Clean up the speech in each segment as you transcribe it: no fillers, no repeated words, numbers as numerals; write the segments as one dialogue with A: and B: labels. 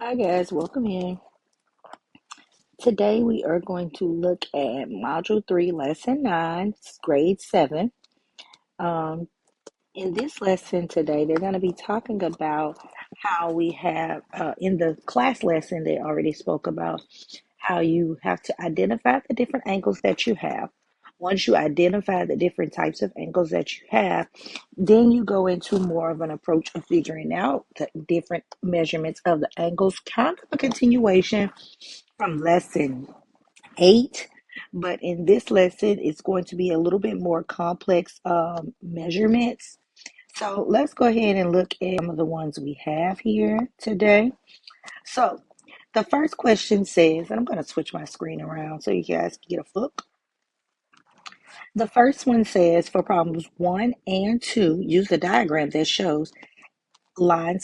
A: Hi guys, welcome in. Today we are going to look at Module 3, Lesson 9, Grade 7. Um, in this lesson today, they're going to be talking about how we have, in the class lesson, they already spoke about how you have to identify the different angles that you have. Once you identify the different types of angles that you have, then you go into more of an approach of figuring out the different measurements of the angles, kind of a continuation from lesson 8. But in this lesson, it's going to be a little bit more complex measurements. So let's go ahead and look at some of the ones we have here today. So the first question says, and I'm going to switch my screen around so you guys can get a look. The first one says for problems 1 and 2, use the diagram that shows line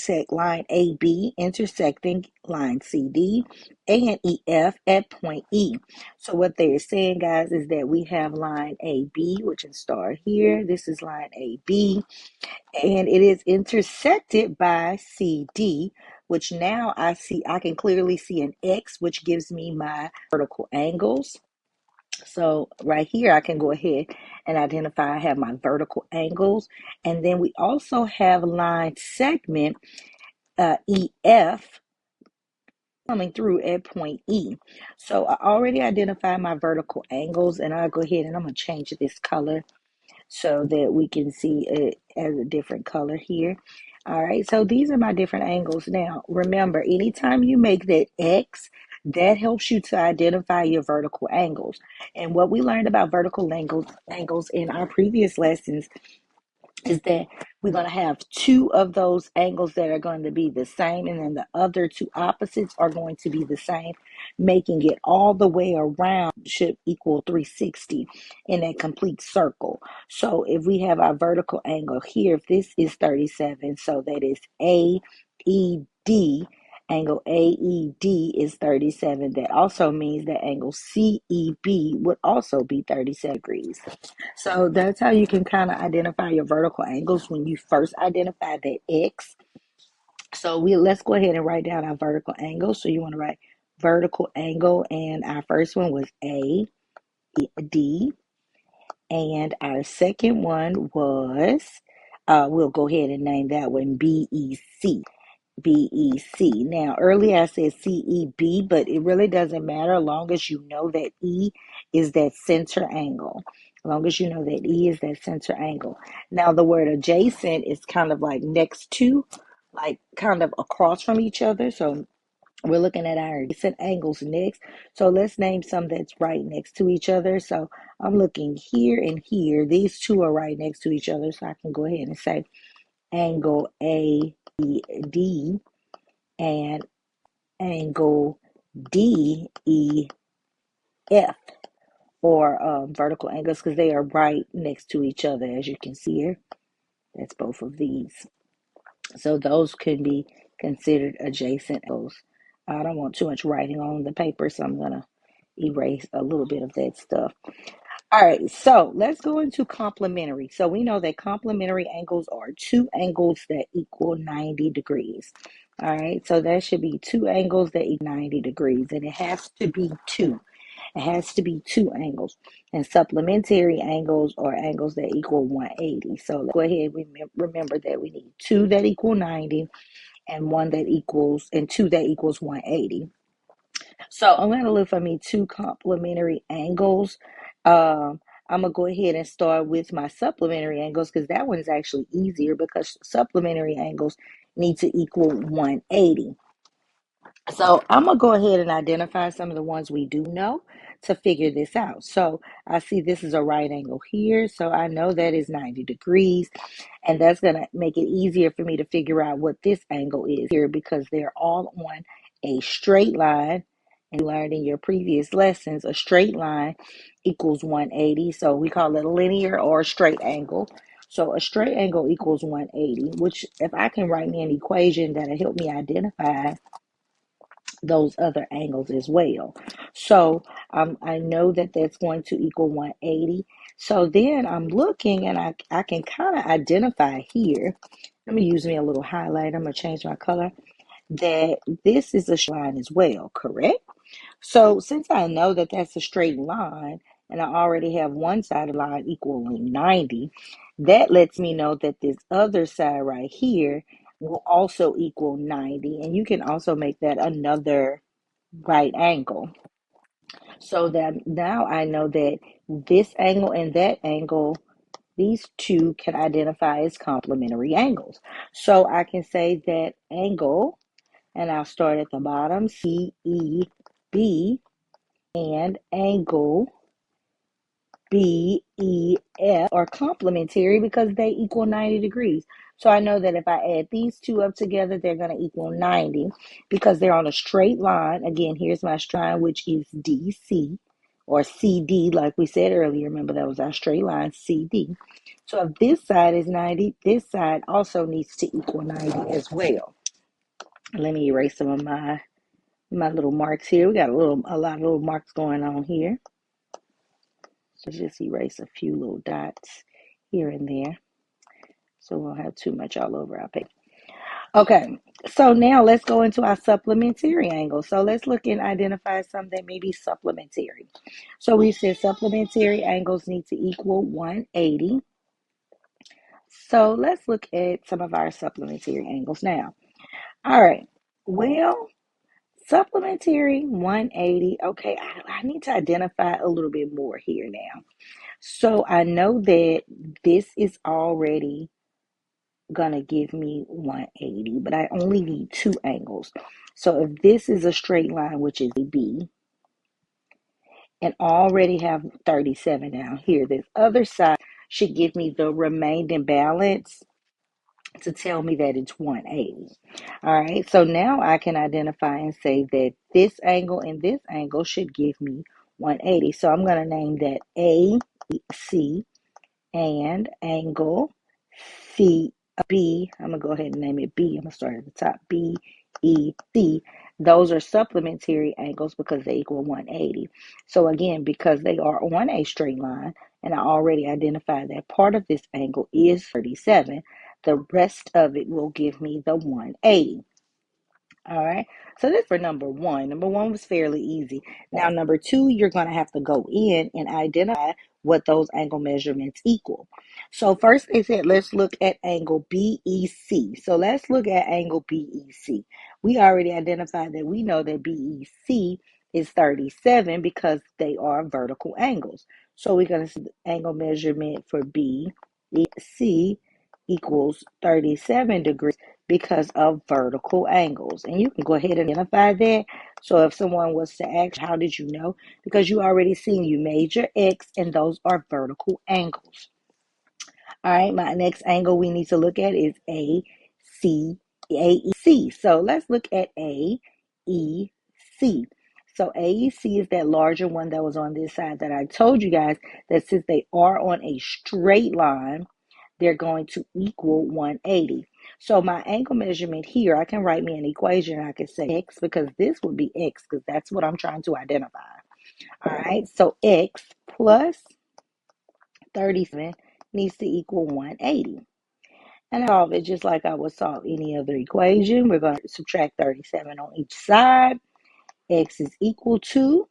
A: AB intersecting line CD and EF at point E. So what they're saying, guys, is that we have line AB, which is starred here. This is line AB, and it is intersected by CD, which now I can clearly see an X, which gives me my vertical angles. So right here, I can go ahead and identify I have my vertical angles. And then we also have line segment EF coming through at point E. So I already identified my vertical angles, and I'll go ahead and I'm going to change this color so that we can see it as a different color here. All right, so these are my different angles. Now, remember, anytime you make that X, that helps you to identify your vertical angles. And what we learned about vertical angles in our previous lessons is that we're going to have two of those angles that are going to be the same, and then the other two opposites are going to be the same, making it all the way around should equal 360 in a complete circle. So if we have our vertical angle here, if this is 37, so that is AED. Angle AED is 37. That also means that angle CEB would also be 37 degrees. So that's how you can kind of identify your vertical angles when you first identify that X. So let's go ahead and write down our vertical angle. So you want to write vertical angle, and our first one was AD, and our second one was, we'll go ahead and name that one BEC. BEC. Now, earlier I said CEB, but it really doesn't matter as long as you know that E is that center angle. As long as you know that E is that center angle. Now, the word adjacent is kind of like next to, like kind of across from each other. So we're looking at our adjacent angles next. So let's name some that's right next to each other. So I'm looking here and here. These two are right next to each other. So I can go ahead and say angle AED and angle DEF, or vertical angles, because they are right next to each other, as you can see here. That's both of these. So those can be considered adjacent angles. I don't want too much writing on the paper, so I'm going to erase a little bit of that stuff. All right, so let's go into complementary. So we know that complementary angles are two angles that equal 90 degrees. All right, so that should be two angles that equal 90 degrees, and it has to be two. It has to be two angles. And supplementary angles are angles that equal 180. So let's go ahead and remember that we need two that equal 90 and two that equals 180. So I'm going to look for me two complementary angles. I'm going to go ahead and start with my supplementary angles, because that one is actually easier, because supplementary angles need to equal 180. So I'm going to go ahead and identify some of the ones we do know to figure this out. So I see this is a right angle here. So I know that is 90 degrees. And that's going to make it easier for me to figure out what this angle is here, because they're all on a straight line. And you learned in your previous lessons, a straight line equals 180. So we call it a linear or a straight angle. So a straight angle equals 180, which if I can write me an equation that'll help me identify those other angles as well. So I know that that's going to equal 180. So then I'm looking, and I can kind of identify here. Let me use me a little highlight. I'm going to change my color. that this is a straight line as well, correct? So since I know that that's a straight line, and I already have one side of the line equaling 90, that lets me know that this other side right here will also equal 90. And you can also make that another right angle. So that now I know that this angle and that angle, these two can identify as complementary angles. So I can say that angle, and I'll start at the bottom, CEB, and angle BEF are complementary because they equal 90 degrees. So I know that if I add these two up together, they're going to equal 90 because they're on a straight line. Again, here's my straight line, which is DC or CD, like we said earlier. Remember, that was our straight line, CD. So if this side is 90, this side also needs to equal 90 as well. Let me erase some of my little marks here. We got a lot of little marks going on here. So just erase a few little dots here and there so we won't have too much all over our paper. Okay, so now let's go into our supplementary angle. So let's look and identify some that may be supplementary. So we said supplementary angles need to equal 180. So let's look at some of our supplementary angles now. All right, well, supplementary 180. Okay, I need to identify a little bit more here now. So I know that this is already gonna give me 180, but I only need two angles. So if this is a straight line, which is a B, and already have 37 down here, this other side should give me the remaining balance to tell me that it's 180. All right, so now I can identify and say that this angle and this angle should give me 180. So I'm going to name that AC and angle B. I'm going to go ahead and name it B. I'm going to start at the top. BEC. Those are supplementary angles because they equal 180. So again, because they are on a straight line, and I already identified that part of this angle is 37, the rest of it will give me the 180. All right, so that's for number one. Number one was fairly easy. Now, number two, you're going to have to go in and identify what those angle measurements equal. So first they said, let's look at angle BEC. So let's look at angle BEC. We already identified that we know that BEC is 37 because they are vertical angles. So we're going to see the angle measurement for BEC equals 37 degrees because of vertical angles. And you can go ahead and identify that. So if someone was to ask, how did you know? Because you already seen you made your X and those are vertical angles. All right, my next angle we need to look at is AEC. So let's look at AEC. So AEC is that larger one that was on this side that I told you guys that since they are on a straight line, they're going to equal 180. So my angle measurement here, I can write me an equation. I can say X because this would be X because that's what I'm trying to identify. All right, so X plus 37 needs to equal 180. And I solve it just like I would solve any other equation. We're going to subtract 37 on each side. X is equal to,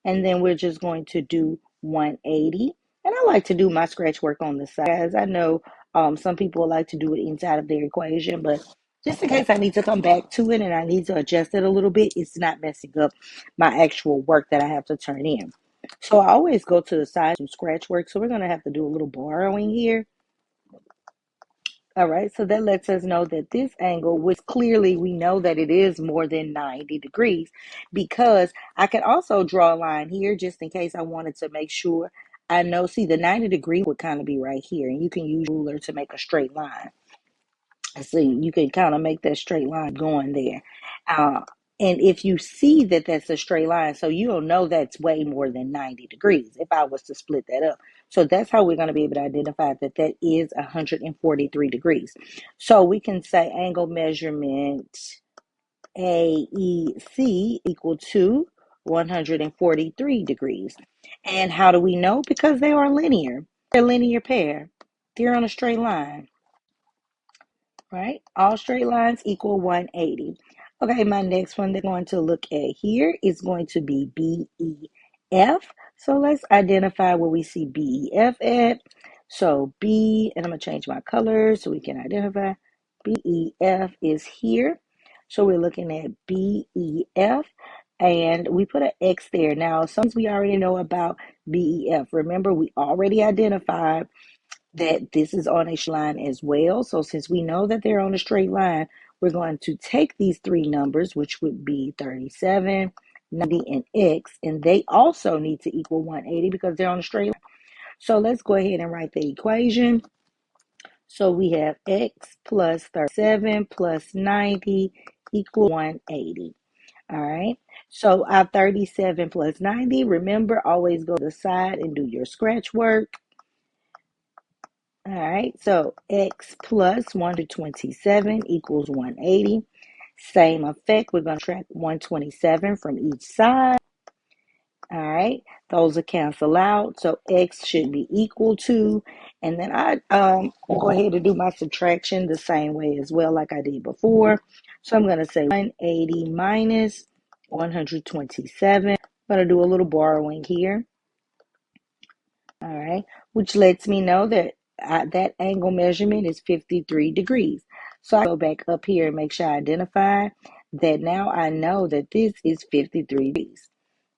A: and then we're just going to do 180. And I like to do my scratch work on the side, guys. I know some people like to do it inside of their equation, but just in case I need to come back to it and I need to adjust it a little bit, it's not messing up my actual work that I have to turn in. So I always go to the side some scratch work. So we're going to have to do a little borrowing here. All right, so that lets us know that this angle, which clearly we know that it is more than 90 degrees, because I can also draw a line here just in case I wanted to make sure I know. See, the 90 degree would kind of be right here, and you can use ruler to make a straight line. So you can kind of make that straight line going there. Uh, and if you see that that's a straight line, so you'll know that's way more than 90 degrees if I was to split that up. So that's how we're going to be able to identify that that is 143 degrees. So we can say angle measurement AEC equal to 143 degrees. And how do we know? Because they are linear. They're a linear pair. They're on a straight line. Right? All straight lines equal 180. Okay, my next one they're going to look at here is going to be BEF. So let's identify where we see BEF at. So B, and I'm going to change my color so we can identify. BEF is here. So we're looking at BEF and we put an X there. Now, some we already know about BEF. Remember, we already identified that this is on a straight line as well. So since we know that they're on a straight line, we're going to take these three numbers, which would be 37, 90, and X, and they also need to equal 180 because they're on a straight line. So let's go ahead and write the equation. So we have X plus 37 plus 90 equals 180. All right. So our 37 plus 90, remember, always go to the side and do your scratch work. All right, so x plus 127 equals 180. Same effect, we're going to subtract 127 from each side. All right, those will cancel out. So x should be equal to, and then I go ahead and do my subtraction the same way as well like I did before. So I'm going to say 180 minus 127. I'm going to do a little borrowing here. All right, which lets me know that that angle measurement is 53 degrees. So I go back up here and make sure I identify that now I know that this is 53 degrees.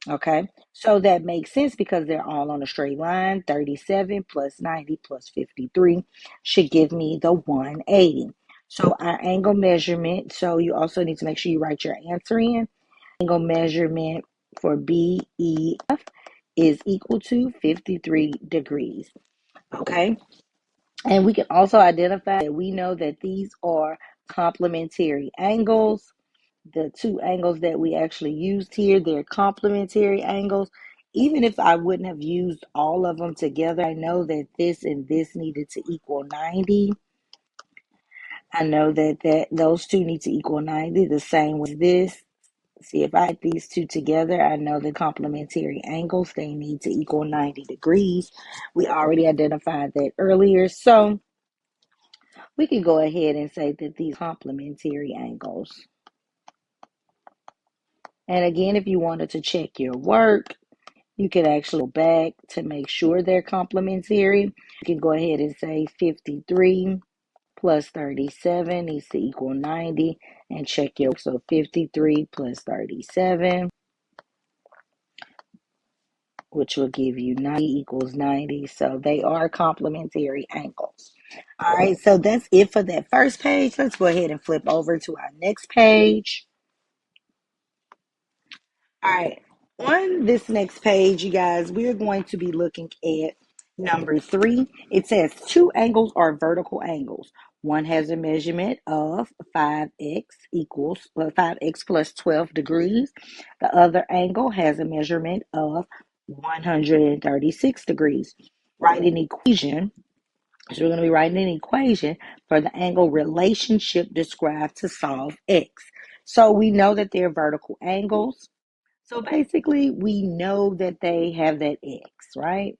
A: Okay, so that makes sense because they're all on a straight line. 37 plus 90 plus 53 should give me the 180. So our angle measurement, so you also need to make sure you write your answer in. Angle measurement for BEF is equal to 53 degrees. Okay. And we can also identify that we know that these are complementary angles. The two angles that we actually used here, they're complementary angles. Even if I wouldn't have used all of them together, I know that this and this needed to equal 90. I know that those two need to equal 90, the same with this. See, if I add these two together, I know the complementary angles, they need to equal 90 degrees. We already identified that earlier. So we can go ahead and say that these complementary angles. And again, if you wanted to check your work, you can actually go back to make sure they're complementary. You can go ahead and say 53 plus 37 needs to equal 90 and check your work. So 53 plus 37, which will give you 90 equals 90. So they are complementary angles. All right, so that's it for that first page. Let's go ahead and flip over to our next page. All right, on this next page, you guys, we're going to be looking at number 3. It says two angles are vertical angles. One has a measurement of 5x plus 12 degrees. The other angle has a measurement of 136 degrees. Write an equation. So we're going to be writing an equation for the angle relationship described to solve x. So we know that they're vertical angles. So basically, we know that they have that x, right?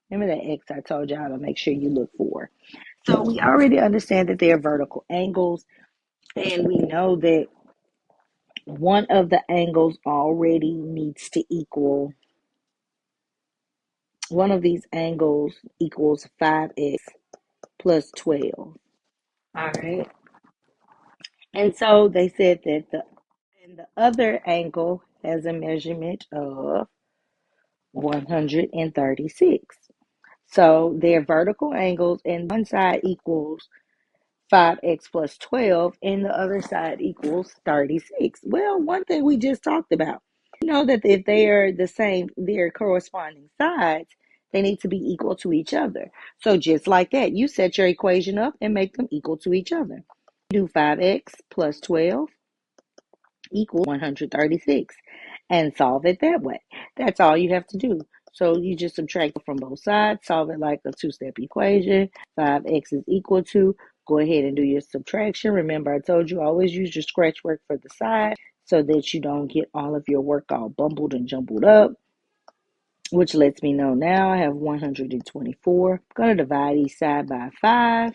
A: Remember that x I told y'all to make sure you look for. So we already understand that they are vertical angles, and we know that one of the angles already needs to equal, one of these angles equals 5x plus 12. All right. And so they said that the other angle has a measurement of 136. So they're vertical angles, and one side equals 5x plus 12, and the other side equals 36. Well, one thing we just talked about, you know that if they are the same, they're corresponding sides, they need to be equal to each other. So just like that, you set your equation up and make them equal to each other. Do 5x plus 12 equals 136 and solve it that way. That's all you have to do. So you just subtract from both sides, solve it like a two-step equation. 5x is equal to, go ahead and do your subtraction. Remember, I told you always use your scratch work for the side so that you don't get all of your work all bumbled and jumbled up, which lets me know now I have 124. I'm going to divide each side by 5.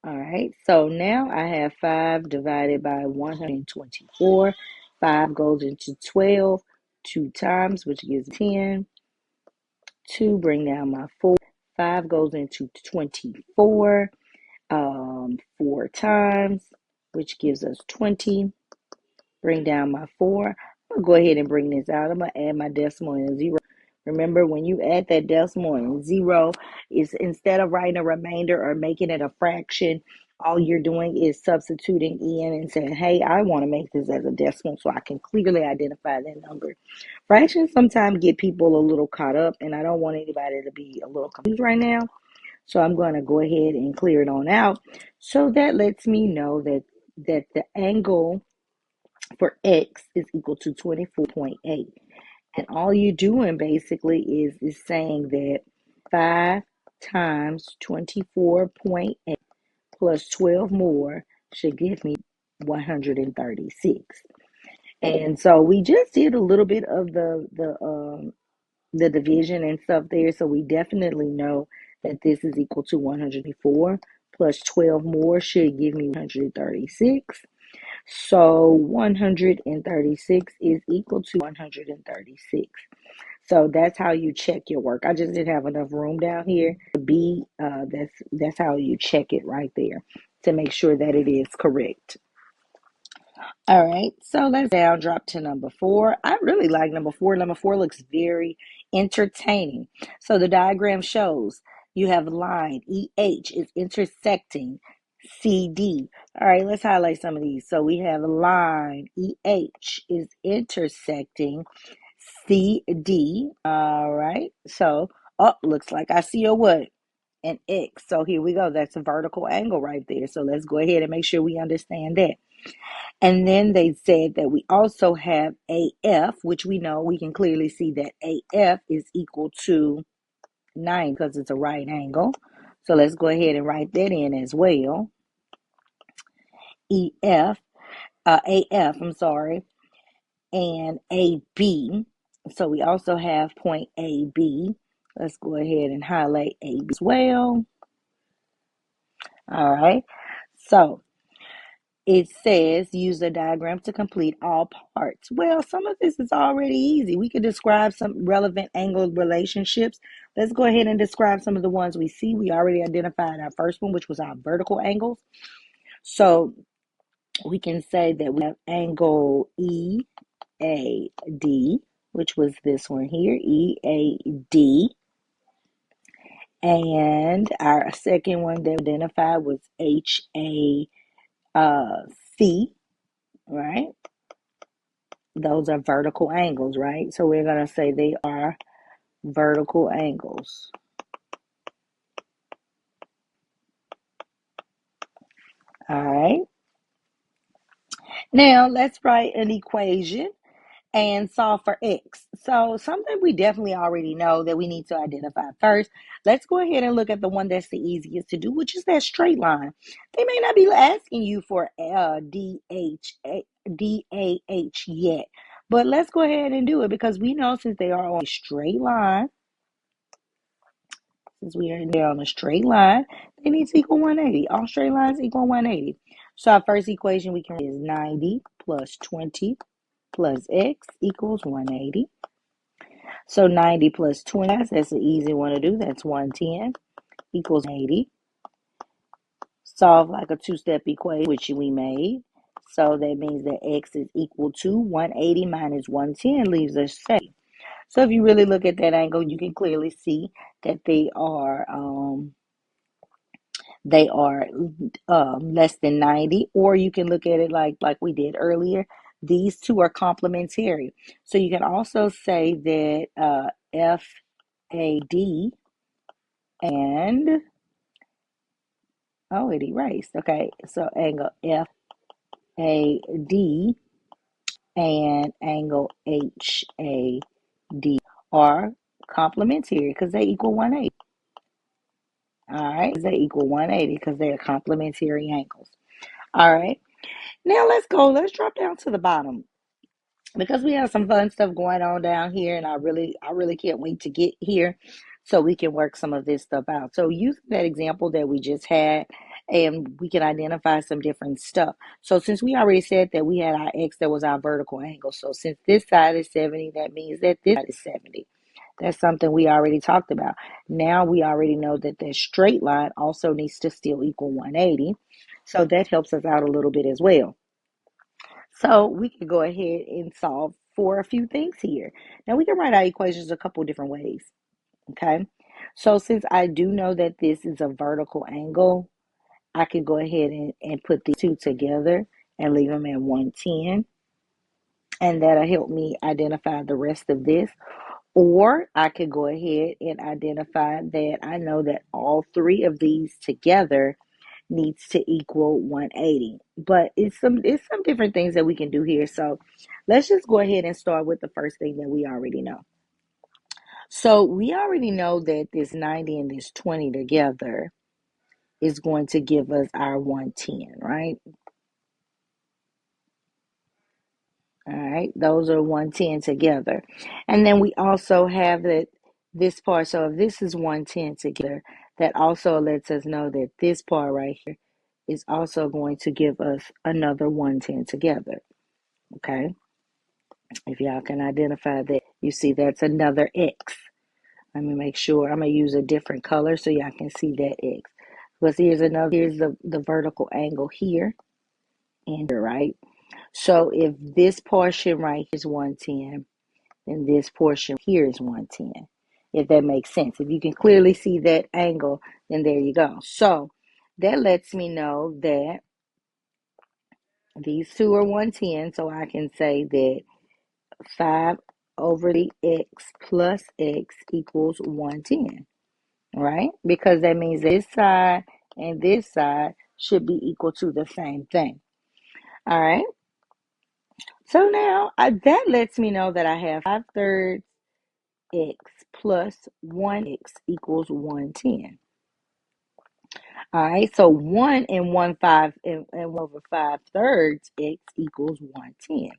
A: All right, so now I have 5 divided by 124. 5 goes into 12 two times, which gives 10. 2, bring down my 4. 5 goes into 24 4 times, which gives us 20. Bring down my 4. I'm going to go ahead and bring this out. I'm going to add my decimal and a 0. Remember, when you add that decimal and 0, is instead of writing a remainder or making it a fraction, all you're doing is substituting in and saying, hey, I want to make this as a decimal so I can clearly identify that number. Fractions sometimes get people a little caught up, and I don't want anybody to be a little confused right now. So I'm going to go ahead and clear it on out. So that lets me know that the angle for x is equal to 24.8. And all you're doing basically is saying that 5 times 24.8 plus 12 more should give me 136. And so we just did a little bit of the division and stuff there. So we definitely know that this is equal to 104 plus 12 more should give me 136. So 136 is equal to 136. So that's how you check your work. I just didn't have enough room down here to be, that's how you check it right there to make sure that it is correct. All right, so let's down drop to number 4. I really like number 4. Number 4 looks very entertaining. So the diagram shows you have line EH is intersecting CD. All right, let's highlight some of these. So we have line EH is intersecting CD. All right, so looks like I see a what? An X. So here we go. That's a vertical angle right there. So let's go ahead and make sure we understand that. And then they said that we also have AF, which we know we can clearly see that AF is equal to 9 because it's a right angle. So let's go ahead and write that in as well. AF, I'm sorry, and AB. So we also have point AB. Let's go ahead and highlight AB as well. All right. So it says use the diagram to complete all parts. Well, some of this is already easy. We could describe some relevant angle relationships. Let's go ahead and describe some of the ones we see. We already identified our first one, which was our vertical angles. So we can say that we have angle EAD, which was this one here, EAD. And our second one that identified was HAC, right? Those are vertical angles, right? So we're going to say they are vertical angles. All right. Now let's write an equation and solve for x. So something we definitely already know that we need to identify first. Let's go ahead and look at the one that's the easiest to do, which is that straight line. They may not be asking you for DAH yet, but let's go ahead and do it because we know since they are on a straight line, since we are there on a straight line, they need to equal 180. All straight lines equal 180. So our first equation we can write is 90 plus 20 plus x equals 180. So 90 plus 20, that's an easy one to do. That's 110 equals 80. Solve like a two-step equation, which we made. So that means that x is equal to 180 minus 110 leaves us 70. So if you really look at that angle, you can clearly see that they are less than 90, or you can look at it like we did earlier. These two are complementary. So you can also say that FAD and, it erased. Okay, so angle FAD and angle HAD are complementary because they equal 180. All right, they equal 180 because they are complementary angles. All right, now let's drop down to the bottom because we have some fun stuff going on down here, and I really can't wait to get here so we can work some of this stuff out. So using that example that we just had, and we can identify some different stuff. So since we already said that we had our x that was our vertical angle, so since this side is 70, that means that this side is 70. That's something we already talked about. Now we already know that that straight line also needs to still equal 180. So that helps us out a little bit as well. So we can go ahead and solve for a few things here. Now we can write our equations a couple different ways. Okay. So since I do know that this is a vertical angle, I could go ahead and put these two together and leave them at 110. And that'll help me identify the rest of this. Or I could go ahead and identify that I know that all three of these together needs to equal 180. But it's some different things that we can do here. So let's just go ahead and start with the first thing that we already know. So we already know that this 90 and this 20 together is going to give us our 110, right? All right, those are 110 together. And then we also have that this part. So if this is 110 together, that also lets us know that this part right here is also going to give us another 110 together. Okay, if y'all can identify that, you see that's another X. Let me make sure. I'm going to use a different color so y'all can see that X. Because here's the vertical angle here and here, right? So if this portion right here is 110, then this portion here is 110. If that makes sense. If you can clearly see that angle, then there you go. So that lets me know that these two are 110. So I can say that 5 over the x plus x equals 110. Right? Because that means this side and this side should be equal to the same thing. All right. So now that lets me know that I have 5/3 x plus 1x equals 110. All right. So 1 and 1 over 5/3 x equals 110.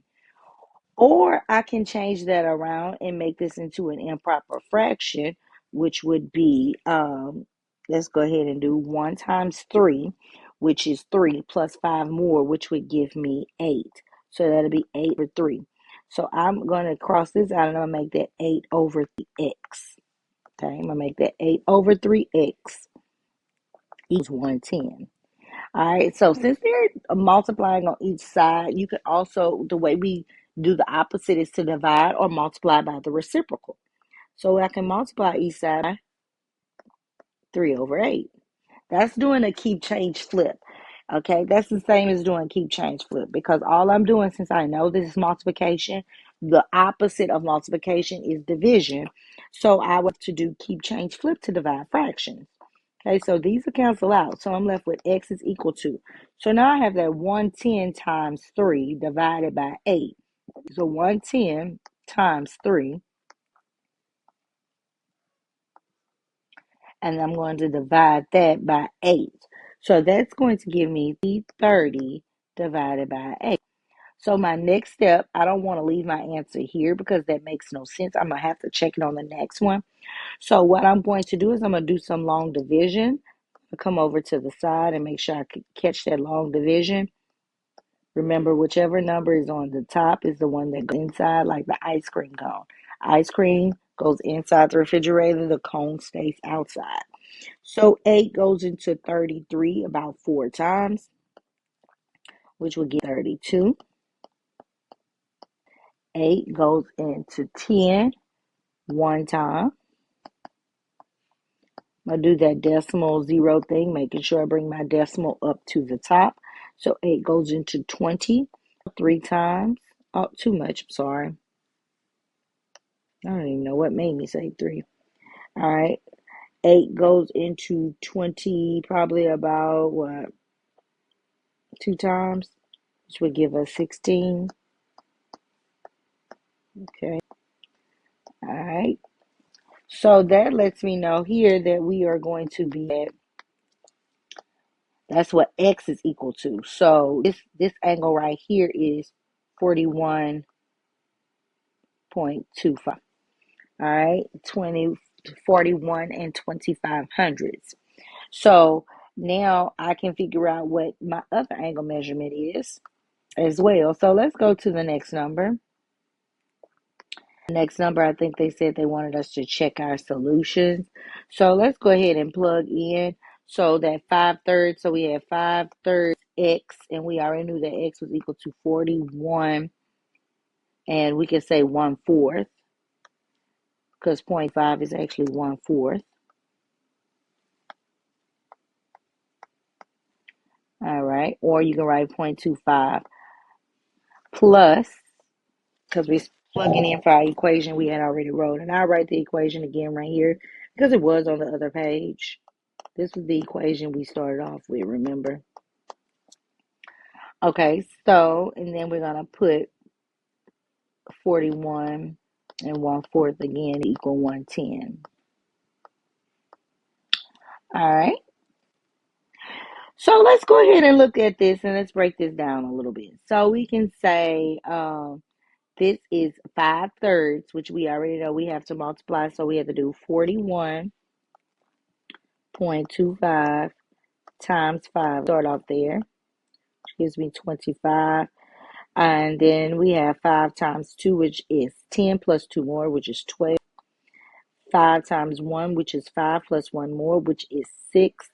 A: Or I can change that around and make this into an improper fraction, which would be, let's go ahead and do 1 times 3, which is 3 plus 5 more, which would give me 8. So that'll be 8 over 3. So I'm going to cross this out and I'm going to make that 8 over 3x. Okay, I'm going to make that 8 over 3x equals 110. All right, so since they're multiplying on each side, you could also, the way we do the opposite is to divide or multiply by the reciprocal. So I can multiply each side by 3 over 8. That's doing a keep change flip. Okay, that's the same as doing keep change flip because all I'm doing, since I know this is multiplication, the opposite of multiplication is division. So I want to do keep change flip to divide fractions. Okay, so these will cancel out. So I'm left with x is equal to. So now I have that 110 times 3 divided by 8. So 110 times 3. And I'm going to divide that by 8. So that's going to give me 330 divided by 8. So my next step, I don't want to leave my answer here because that makes no sense. I'm going to have to check it on the next one. So what I'm going to do is I'm going to do some long division. I'll come over to the side and make sure I can catch that long division. Remember, whichever number is on the top is the one that goes inside, like the ice cream cone. Ice cream goes inside the refrigerator. The cone stays outside. So 8 goes into 33 about 4 times, which will give 32. 8 goes into 10 one time. I'm going to do that decimal zero thing, making sure I bring my decimal up to the top. So 8 goes into 20 3 times. Oh, too much. I'm sorry. I don't even know what made me say 3. All right. 8 goes into 20 probably about, what, 2 times, which would give us 16. Okay. All right. So that lets me know here that we are going to be at, that's what x is equal to. So this angle right here is 41.25. All right, 20, 41 and 25 hundredths. So Now I can figure out what my other angle measurement is as well. So let's go to the next number. The next number, I think they said they wanted us to check our solutions. So let's go ahead and plug in. So that 5/3, so we have 5/3 x, and we already knew that x was equal to 41, and we can say 1/4, because 0.5 is actually 1/4. All right, or you can write 0.25 plus, because we're plugging in for our equation we had already wrote. And I'll write the equation again right here because it was on the other page. This was the equation we started off with, remember? Okay, so, and then we're going to put 41 and 1/4 again equal 110. All right. So let's go ahead and look at this, and let's break this down a little bit. So we can say this is 5/3, which we already know we have to multiply. So we have to do 41.25 times 5. Start off there, which gives me 25. And then we have 5 times 2, which is 10, plus 2 more, which is 12. 5 times 1, which is 5, plus 1 more, which is 6.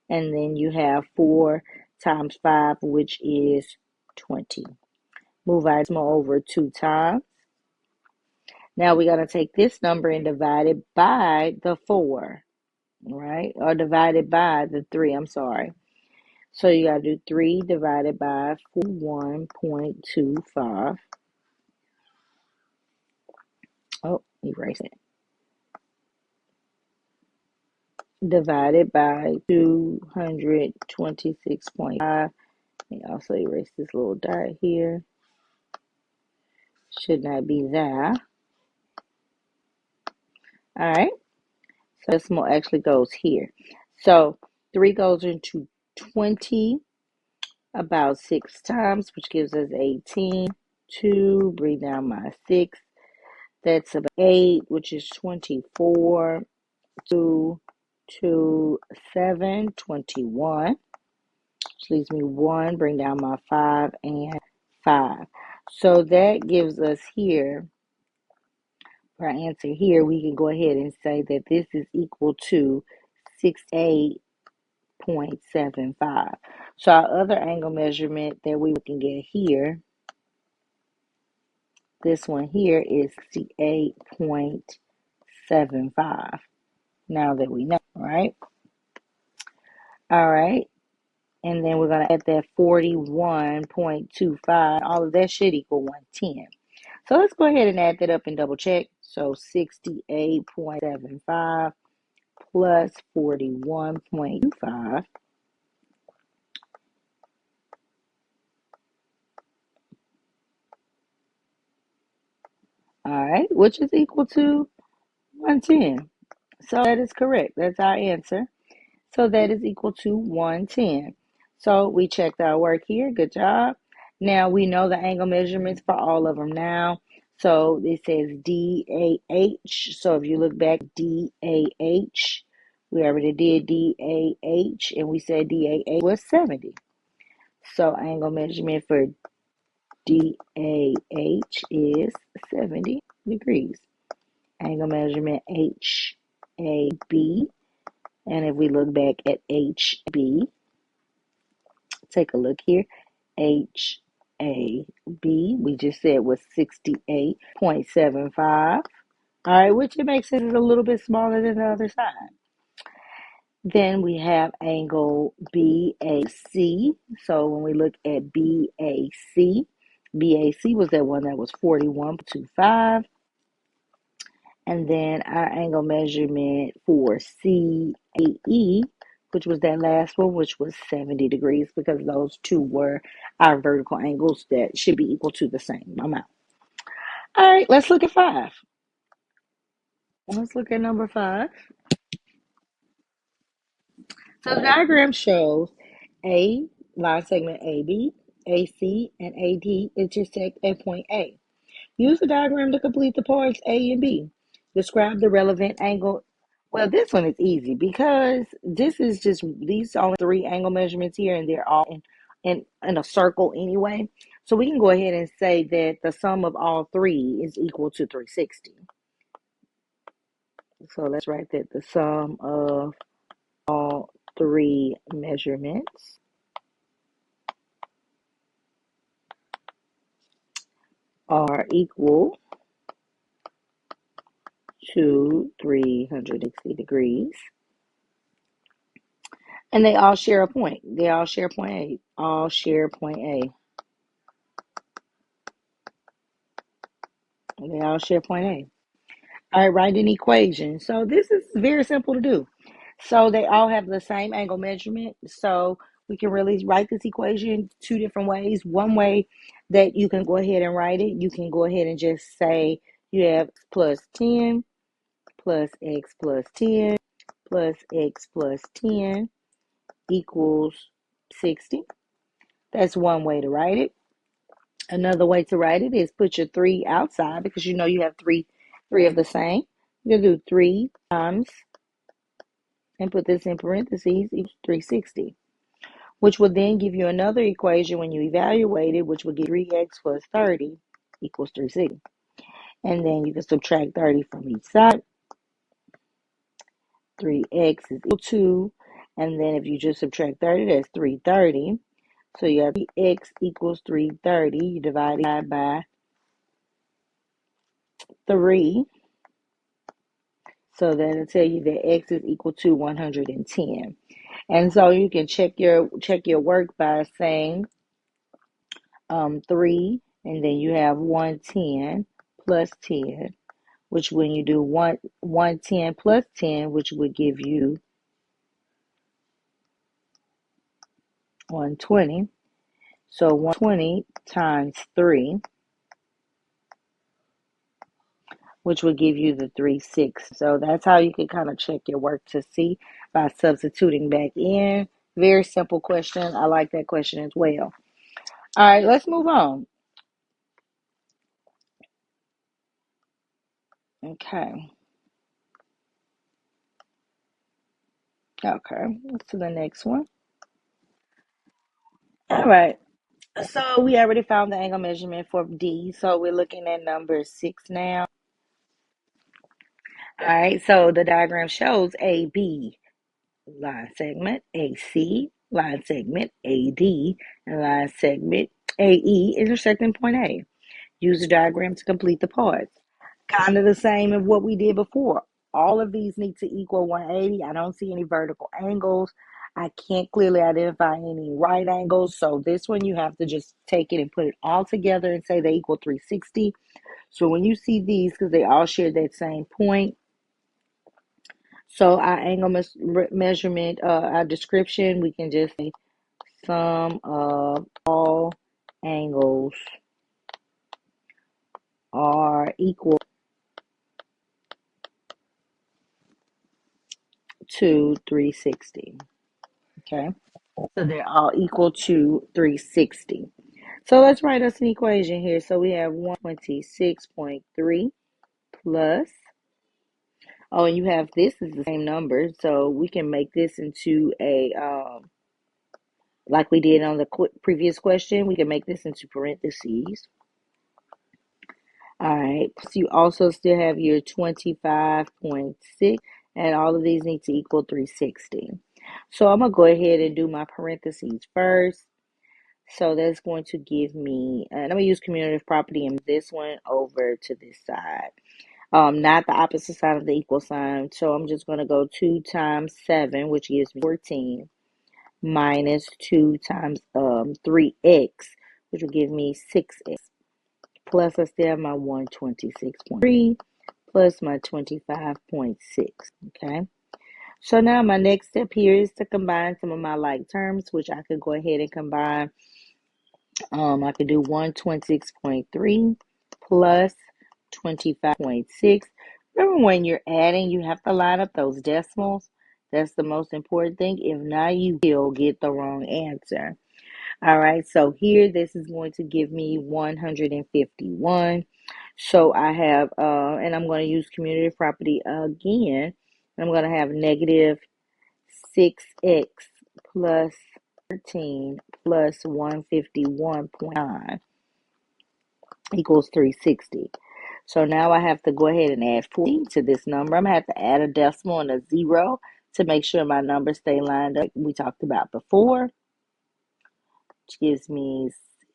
A: And then you have 4 times 5, which is 20. Move our decimal over 2 times. Now we're going to take this number and divide it by the 4, right? Or divide it by the 3, I'm sorry. So you got to do 3 divided by 41.25. Oh, erase it. Divided by 226.5. And also erase this little dot here. Should not be there. All right. So decimal actually goes here. So 3 goes into 20 about 6 times, which gives us 18. 2, bring down my 6. That's about 8, which is 24. 2, 2, 7, 21. Which leaves me 1, bring down my 5, and 5. So that gives us here, for our answer here, we can go ahead and say that this is equal to 68.75. So our other angle measurement that we can get here, this one here is 68.75. Now that we know, right? All right. And then we're going to add that 41.25. All of that should equal 110. So let's go ahead and add that up and double check. So 68.75 plus 41.25. All right, which is equal to 110. So that is correct. That's our answer. So that is equal to 110. So we checked our work here. Good job. Now we know the angle measurements for all of them now. So it says DAH. So if you look back, DAH, we already did DAH, and we said DAH was 70. So angle measurement for DAH is 70 degrees. Angle measurement HAB. And if we look back at HB, take a look here. HAB, we just said was 68.75. All right, which it makes it a little bit smaller than the other side. Then we have angle BAC. So when we look at BAC, BAC was that one that was 41.25. And then our angle measurement for CAE, which was that last one, which was 70 degrees, because those two were our vertical angles that should be equal to the same amount. All right, let's look at 5. Let's look at number 5. So the diagram shows a line segment AB, AC, and AD intersect at point A. Use the diagram to complete the parts A and B. Describe the relevant angle Well, this one is easy because this is just these are only three angle measurements here, and they're all in a circle anyway. So we can go ahead and say that the sum of all three is equal to 360. So let's write that the sum of all three measurements are equal to 360 degrees. And they all share a point. They all share point A. All share point A. They all share point A. All right, write an equation. So this is very simple to do. So they all have the same angle measurement. So we can really write this equation two different ways. One way that you can go ahead and write it, you can go ahead and just say you have x plus 10 plus x plus 10 plus x plus 10 equals 60. That's one way to write it. Another way to write it is put your 3 outside because you know you have three of the same. You do 3 times and put this in parentheses equals 360, which will then give you another equation when you evaluate it, which will give 3x plus 30 equals 360. And then you can subtract 30 from each side. 3x is equal to, and then if you just subtract 30, that's 330. So you have 3x equals 330. You divide it by 3. So that'll tell you that x is equal to 110. And so you can check your work by saying 3, and then you have 110 plus 10, which when you do 110 plus 10, which would give you 120. So 120 times 3, which would give you the 360. So that's how you can kind of check your work to see by substituting back in. Very simple question. I like that question as well. All right, let's move on. Okay. Okay. Let's do the next one. All right. So we already found the angle measurement for D. So we're looking at number 6 now. All right. So the diagram shows AB line segment, AC line segment, AD and line segment AE intersecting point A. Use the diagram to complete the parts. Kind of the same as what we did before. All of these need to equal 180. I don't see any vertical angles. I can't clearly identify any right angles. So this one you have to just take it and put it all together and say they equal 360. So when you see these, because they all share that same point, so our angle measurement, our description, we can just say sum of all angles are equal to 360. Okay, so they're all equal to 360. So let's write us an equation here. So we have 126.3 plus, oh, and you have this is the same number, so we can make this into a, like we did on the previous question, we can make this into parentheses. All right, so you also still have your 25.6, and all of these need to equal 360. So I'm going to go ahead and do my parentheses first. So that's going to give me, and I'm going to use commutative property and this one over to this side. Not the opposite side of the equal sign. So I'm just going to go 2 times 7, which gives me 14, minus 2 times 3x, which will give me 6x. Plus I still have my 126.3 plus my 25.6. Okay. So now my next step here is to combine some of my like terms, which I could go ahead and combine. I could do 126.3 plus 25.6. Remember, when you're adding, you have to line up those decimals. That's the most important thing. If not, you will get the wrong answer. All right, so here this is going to give me 151. So I have, and I'm going to use commutative property again. I'm going to have negative 6x plus 13 plus 151.9 equals 360. So now I have to go ahead and add 14 to this number. I'm going to have to add a decimal and a zero to make sure my numbers stay lined up, like we talked about before, which gives me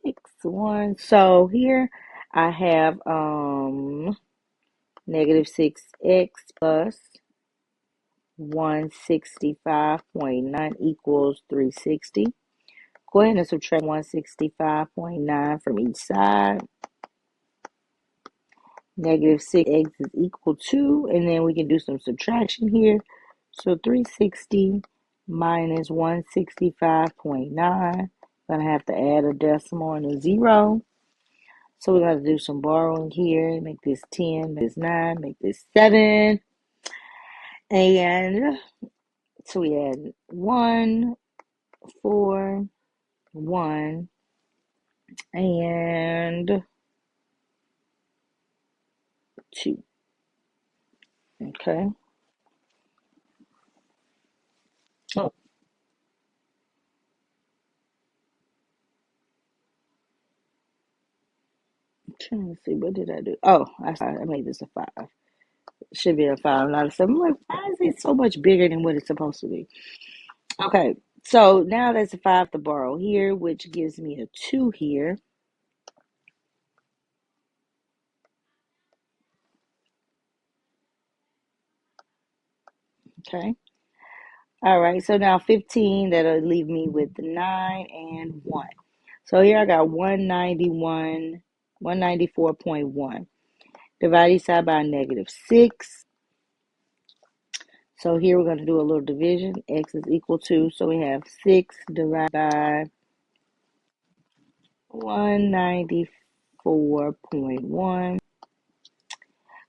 A: 6, 1. So here I have negative 6x plus 165.9 equals 360. Go ahead and subtract 165.9 from each side. Negative 6x is equal to, and then we can do some subtraction here. So 360 minus 165.9. Gonna have to add a decimal and a zero. So we're gonna do some borrowing here. Make this 10, make this 9, make this 7. And so we add 1, 4, 1, and 2. Okay. Oh, I'm trying to see, what did I do? Oh, I made this a 5. It should be a 5, not a 7. I'm like, why is it so much bigger than what it's supposed to be? Okay, so now that's a 5 to borrow here, which gives me a 2 here. Okay. All right, so now 15, that'll leave me with 9 and 1. So here I got 194.1. Divide each side by a negative 6. So here we're going to do a little division. X is equal to, so we have 6 divided by 194.1.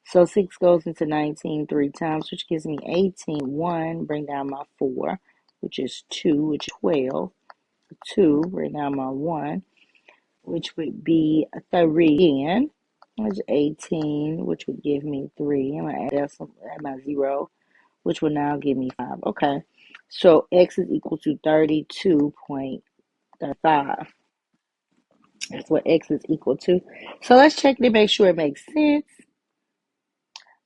A: So 6 goes into 19 3 times, which gives me 18. 1, bring down my 4, which is 2, which is 12. 2, bring down my 1, which would be 3 again, which is 18, which would give me 3. I'm going to add my 0, which will now give me 5. Okay, so x is equal to 32.35. That's what x is equal to. So let's check to make sure it makes sense.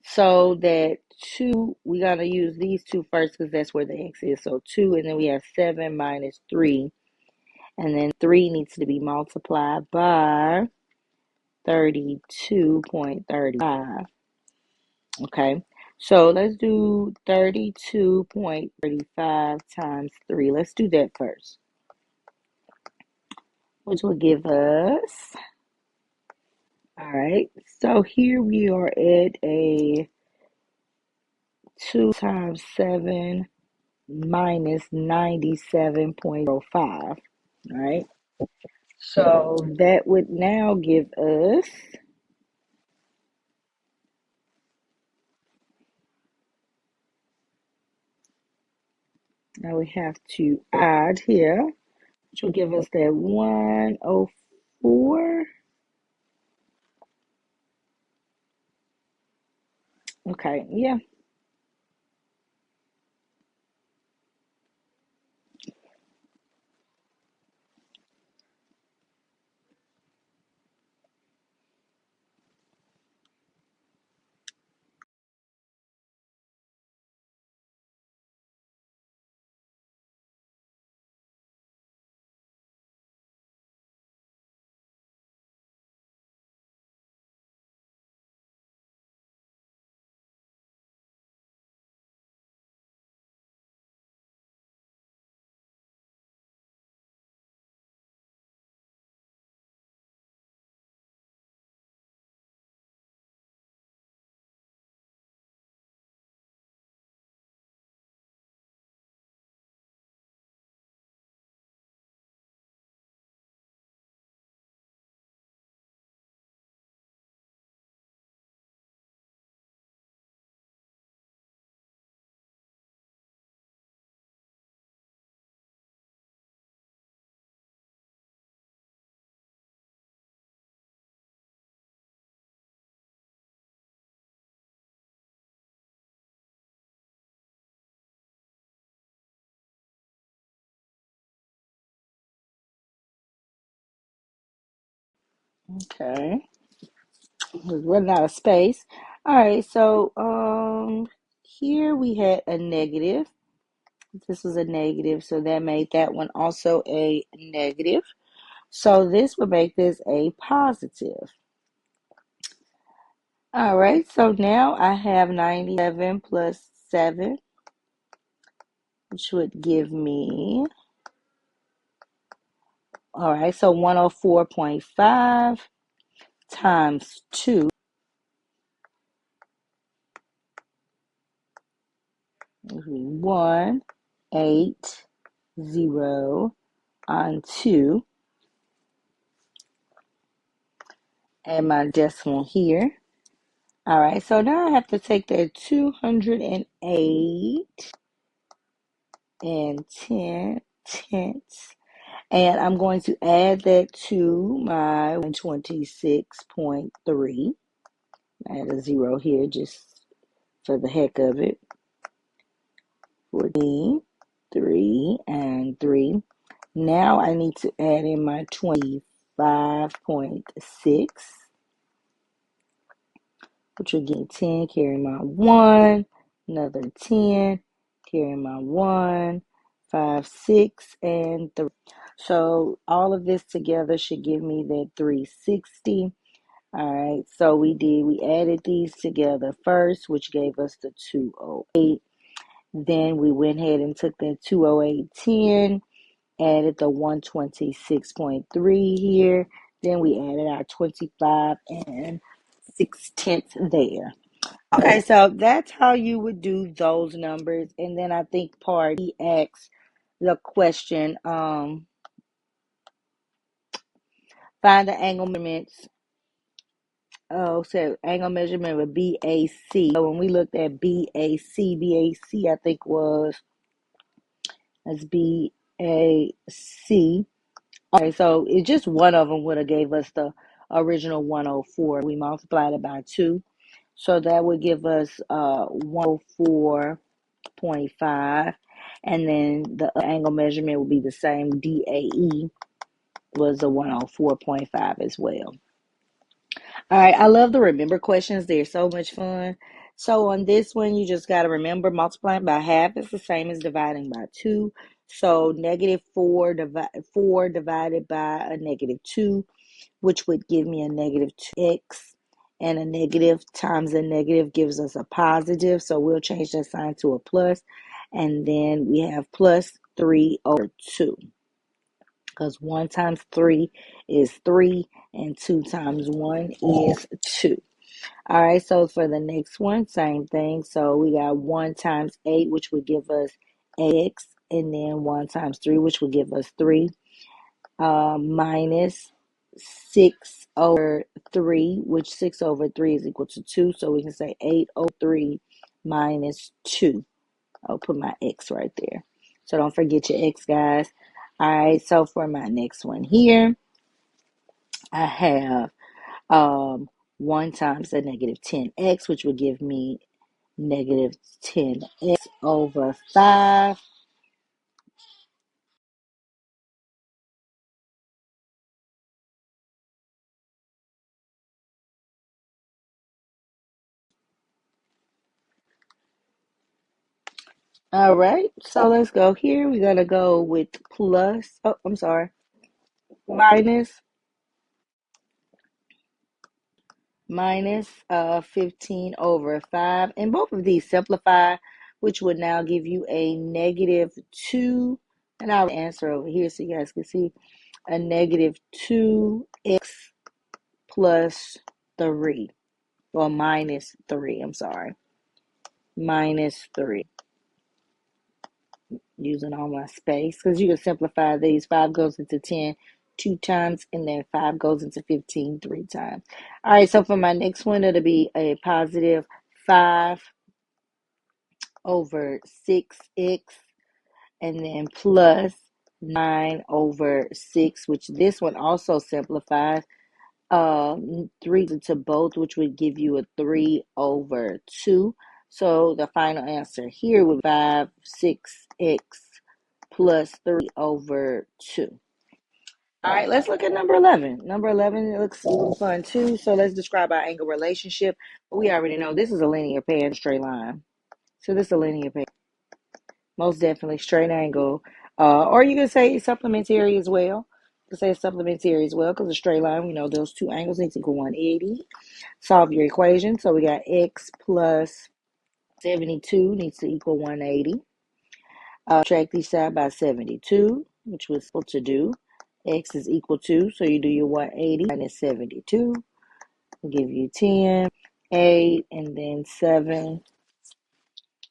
A: So that 2, we got to use these two first because that's where the x is. So 2, and then we have 7 minus 3. And then 3 needs to be multiplied by 32.35. Okay, so let's do 32.35 times 3. Let's do that first, which will give us, all right, so here we are at a 2 times 7 minus 97.05. All right, so that would now give us, now we have to add here, which will give us that 104. Okay, yeah. Okay. We're running out of space. All right, so here we had a negative. This was a negative, so that made that one also a negative. So this would make this a positive. All right, so now I have 97 plus 7, which would give me, all right, so 104.5 times 2 would be 180 on 2, and my decimal here. All right, so now I have to take that 208 and 10 tenths, and I'm going to add that to my 126.3. Add a 0 here just for the heck of it. 14, 3, and 3. Now I need to add in my 25.6, which will get 10, carry my 1, another 10, carry my 1, 5, 6, and 3. So all of this together should give me that 360. All right, so we added these together first, which gave us the 208. Then we went ahead and took that 208.10, added the 126.3 here. Then we added our 25 and 6 tenths there. Okay, so that's how you would do those numbers. And then I think part B asks the question, find the angle measurements. Oh, so angle measurement with BAC. So when we looked at BAC, I think was, that's BAC. Okay, so it just one of them would have gave us the original 104. We multiplied it by 2. So that would give us 104.5. And then the angle measurement would be the same. DAE was a 104.5 as well. All right, I love the remember questions. They're so much fun. So on this one, you just got to remember multiplying by half is the same as dividing by 2. So negative 4 divided by a negative 2, which would give me a negative 2x. And a negative times a negative gives us a positive. So we'll change that sign to a plus. And then we have plus 3 over 2. Because 1 times 3 is 3, and 2 times 1 is 2. All right, so for the next one, same thing. So we got 1 times 8, which would give us x, and then 1 times 3, which would give us 3, minus 6 over 3, which 6 over 3 is equal to 2. So we can say 8 over 3 minus 2. I'll put my x right there. So don't forget your x, guys. All right, so for my next one here, I have 1 times the negative 10x, which would give me negative 10x over 5. All right, so let's go here. We're going to go with plus, oh, I'm sorry, minus, minus 15 over 5. And both of these simplify, which would now give you a negative 2. And I'll answer over here so you guys can see a negative 2x plus 3, or minus 3, I'm sorry, minus 3. Using all my space, because you can simplify these. 5 goes into 10 2 times, and then 5 goes into 15 3 times. All right, so for my next one, it'll be a positive 5 over 6x, and then plus 9 over 6, which this one also simplifies. 3 to both, which would give you a 3 over 2. So the final answer here would be 5 6x plus 3 over 2. All right, let's look at number 11. Number 11, it looks a little fun too. So let's describe our angle relationship. We already know this is a linear pair and straight line. So this is a linear pair. Most definitely straight angle. Or you can say supplementary as well. You can say supplementary as well because a straight line, we know those two angles need to equal 180. Solve your equation. So we got x plus 72 needs to equal 180. Subtract each side by 72, which we're supposed to do. X is equal to, so you do your 180 minus 72. Will give you 10, 8, and then 7,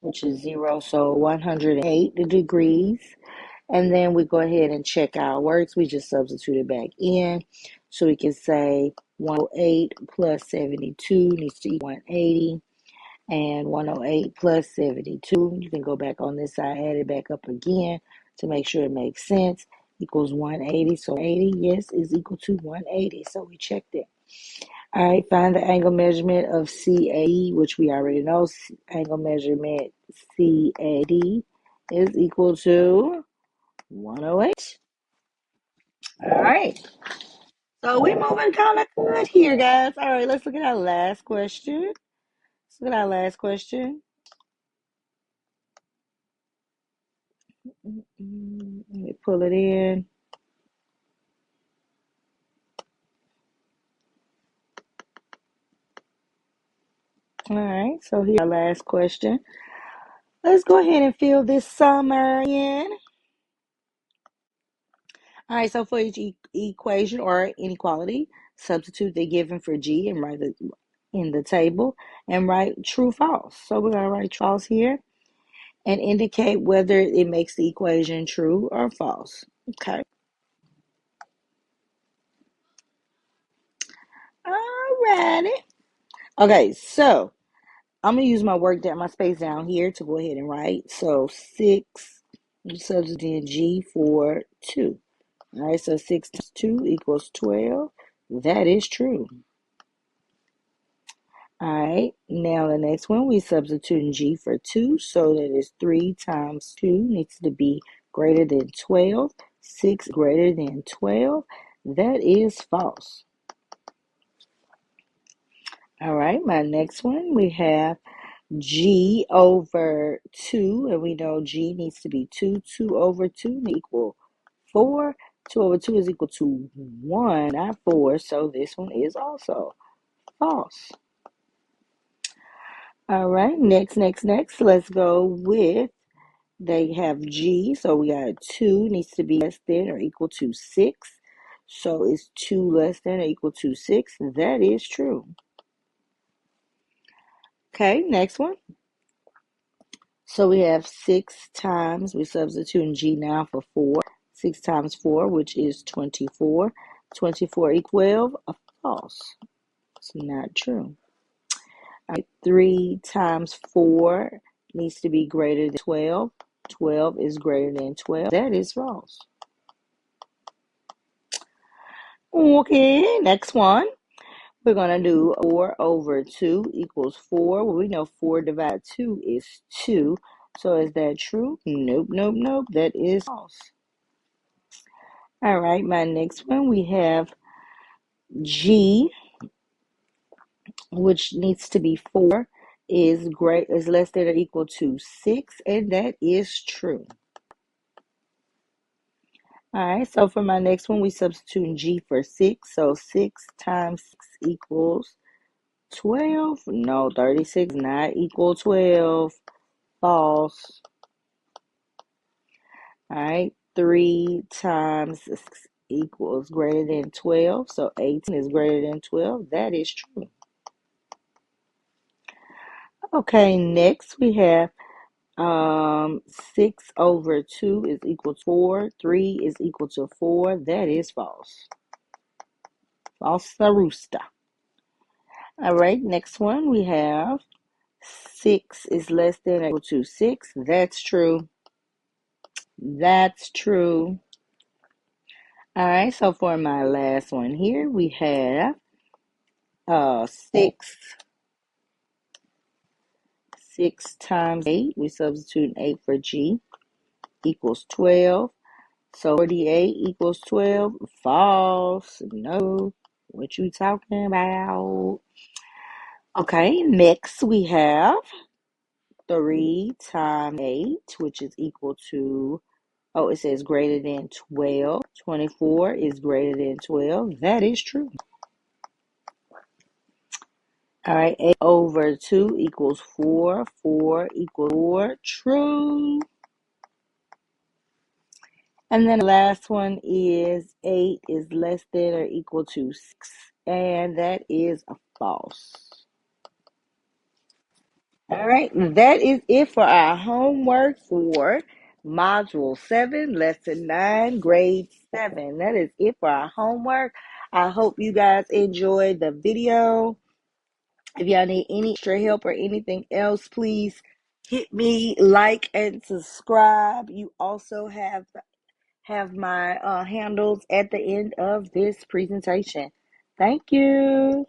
A: which is 0. So 108 degrees. And then we go ahead and check our works. We just substitute it back in. So we can say 108 plus 72 needs to equal 180. And 108 plus 72, you can go back on this side, add it back up again to make sure it makes sense, equals 180. So 80, yes, is equal to 180. So we checked it. All right, find the angle measurement of CAE, which we already know. Angle measurement CAD is equal to 108. All right. So we're moving kind of good here, guys. All right, let's look at our last question. Let's look at our last question. Let me pull it in. All right, so here's our last question. Let's go ahead and fill this summary in. All right, so for each equation or inequality, substitute the given for G and write it in the table and write true, false. So we're going to write false here and indicate whether it makes the equation true or false. Okay. All righty. Okay, so I'm going to use my my space down here to go ahead and write. So 6, substitute G for 2. All right, so 6 times 2 equals 12. That is true. All right, now the next one, we substitute G for 2. So that is 3 times 2 needs to be greater than 12. 6 greater than 12. That is false. All right, my next one, we have G over 2, and we know G needs to be 2. 2 over 2 equal 4. 2 over 2 is equal to 1, not 4, so this one is also false. All right, next. Let's go with, they have G, so we got 2 needs to be less than or equal to 6. So is 2 less than or equal to 6? That is true. Okay, next one. So we have 6 times, we substitute in G now for 4. 6 times 4, which is 24. 24 equals 12, a false. It's not true. All right, 3 times 4 needs to be greater than 12. 12 is greater than 12. That is false. Okay, next one. We're going to do 4 over 2 equals 4. Well, we know 4 divided 2 is 2. So is that true? Nope. That is false. All right, my next one, we have G, which needs to be 4, is less than or equal to 6, and that is true. All right, so for my next one, we substitute G for 6. So 6 times 6 equals 12. No, 36 not equal 12. False. All right, 3 times 6 equals greater than 12. So 18 is greater than 12. That is true. Okay, next we have 6 over 2 is equal to 4. 3 is equal to 4. That is false. False rooster. All right, next one we have 6 is less than or equal to 6. That's true. That's true. All right, so for my last one here, we have 6 times 8. We substitute 8 for G equals 12. So 48 equals 12. False. No. What you talking about? Okay, next we have 3 times 8, which is equal to, oh, it says greater than 12. 24 is greater than 12. That is true. All right, 8 over 2 equals 4. 4 equals 4. True. And then the last one is 8 is less than or equal to 6. And that is a false. All right, that is it for our homework for Module 7, Lesson 9, Grade 7. That is it for our homework. I hope you guys enjoyed the video. If y'all need any extra help or anything else, please hit me, like, and subscribe. You also have my handles at the end of this presentation. Thank you.